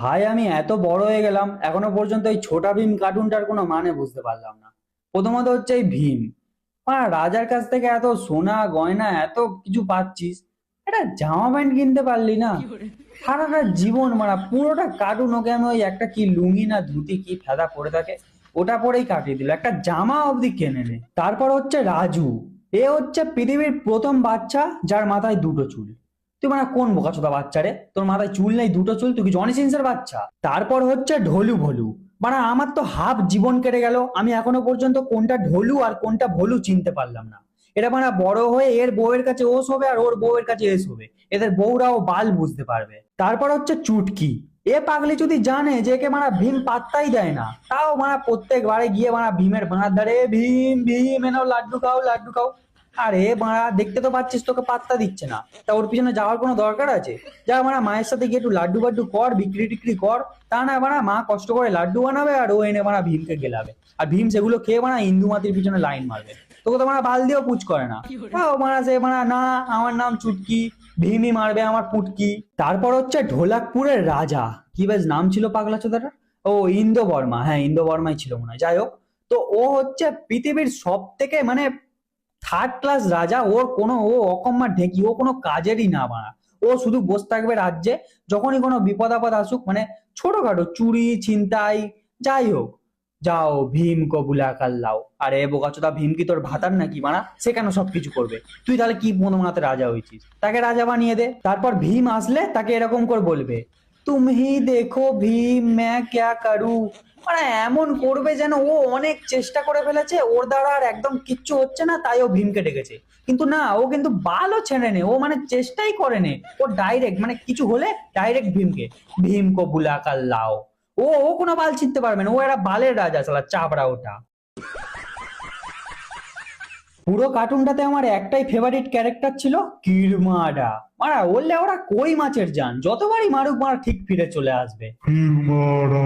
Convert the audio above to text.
ভাই আমি এত বড় হয়ে গেলাম এখনো পর্যন্ত এই ছোটা ভীম কার্টুনটার কোনো মানে বুঝতে পারলাম না। প্রথমত হচ্ছে এই ভীম, রাজার কাছ থেকে এত সোনা গয়না এত কিছু পাচ্ছিস, একটা জামা প্যান্ট কিনতে পারলি না? সারাটা জীবন পুরোটা কার্টুন ওকে আমি ওই একটা কি লুঙ্গি না ধুতি কি ফেদা পরে থাকে ওটা পরেই কাটিয়ে দিল, একটা জামা অবধি কেনে নে। তারপর হচ্ছে রাজু, এ হচ্ছে পৃথিবীর প্রথম বাচ্চা যার মাথায় দুটো চুল। তুই কোন বোকাচোদা বাচ্চা রে, তোর মাথায় চুল নেই দুটো চুল, তুই কি জনি সিনসের বাচ্চা? তারপর হচ্ছে ঢোলু ভোলু, আমার তো হাফ জীবন কেটে গেল, আমি এখনো পর্যন্ত কোনটা ঢোলু আর কোনটা ভোলু চিনতে পারলাম না। এটা বড় হয়ে এর বউয়ের কাছে ও শোবে আর ওর বউয়ের কাছে এ শোবে, এদের বউরাও বাল বুঝতে পারবে। তারপর হচ্ছে চুটকি, এ পাগলি যদি জানে যে একে ভীম পাত্তাই দেয় না, তাও প্রত্যেকবারে গিয়ে ভীমের বাঁধ ধারে, ভীম ভীম এনাও লাড্ডু খাও লাড্ডু খাও। আরে দেখতে তো পাচ্ছিস তোকে পাত্তা দিচ্ছে না, তা ওর পিছনে যাওয়ার কোনো দরকার আছে? যা মায়ের সাথে গিয়ে একটু লাড্ডু বাড্ডু কর, বিক্রি টিক্রি কর। তা না মা কষ্ট করে লাড্ডু বানাবে আর ও এনে ভীমকে গেলাবে, আর ভীম সেগুলো খেয়ে ইন্দুমাতির পিছনে লাইন মারবে। তোকে তো বাল দিয়েও পুচ করে না। ও সে না, আমার নাম চুটকি, ভীমই মারবে আমার পুটকি। তারপর হচ্ছে ঢোলাকপুরের রাজা, কি বেশ নাম ছিল পাগলা চোদাটার, ও ইন্দো বর্মা, হ্যাঁ ইন্দো বর্মাই ছিল মনে হয়। যাই হোক, তো ও হচ্ছে পৃথিবীর সব থেকে থার্ড ক্লাস রাজা। ওর কোনো ও অকম্মা ঢেকি, ও কোনো কাজেরই না ও শুধু বসে থাকবে রাজ্যে, যখনই কোনো বিপদ আপদ আসুক, ছোটখাটো চুরি ছিনতাই যাই হোক, যাও ভীম কো বুলা কাল লাও। আরে বোকাচোদা, ভীম কি তোর ভাতার নাকি সে কেন সবকিছু করবে? তুই তাহলে কি মনোমাতে রাজা হয়েছিস? তাকে রাজা বানিয়ে দে। তারপর ভীম আসলে তাকে এরকম করে বলবে, তুমি দেখো ভীম ম্যা ক্যা করু। এমন করবে যেন ও অনেক চেষ্টা করে ফেলেছে, ওর দ্বারা আর একদম কিচ্ছু হচ্ছে না, তাই ও ভীমকে ডেকেছে। কিন্তু না, ও কিন্তু বালও ছেড়ে নে, ও চেষ্টাই করে নে, ও ডাইরেক্ট কিছু হলে ডাইরেক্ট ভীমকে, ভীম কো বুলা কাল লাও। ও ও কোনো বাল ছিঁড়তে পারবে না, ও একটা বালের রাজা, শালা চাপড়া ওটা। পুরো কার্টুনটাতে আমার একটাই ফেভারিট ক্যারেক্টার ছিল, কিরমাডা। বললে ওরা কই মাছের জান, যতবারই মারুক ঠিক ফিরে চলে আসবে। কিরমারা